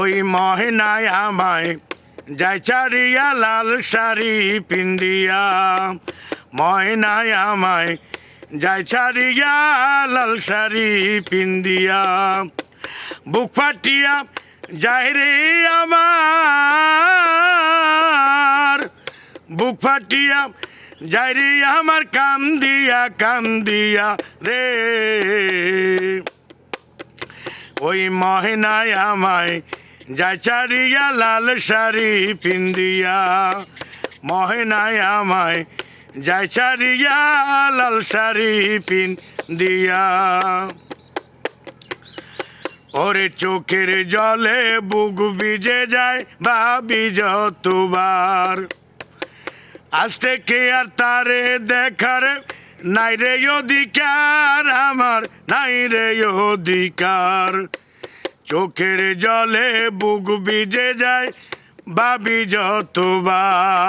ওই ময়নায় আমায় যায় চারিয়া লাল শাড়ি পিন্দিয়া, ময়নায় আমায় যায় চারিয়া লাল শাড়ি পিন্দিয়া। বুক ফাটিয়া যায় রে আমার, বুক ফাটিয়া যায় রে আমার কান্দিয়া রে। ওই ময়নায় আমায় যায় চারিয়া লাল শাড়ি পিন্দিয়া, ময়নায় আমায় যায় চারিয়া লাল শাড়ি পিন্দিয়া। ওরে চোখের জলে বুক ভিজে যায় ভাবি যতবার, আজ থেকে আর তারে দেখার নাই রে অধিকার আমার, নাই রে অধিকার। চোখের জলে বুক ভিজে যায় ভাবি যতবার।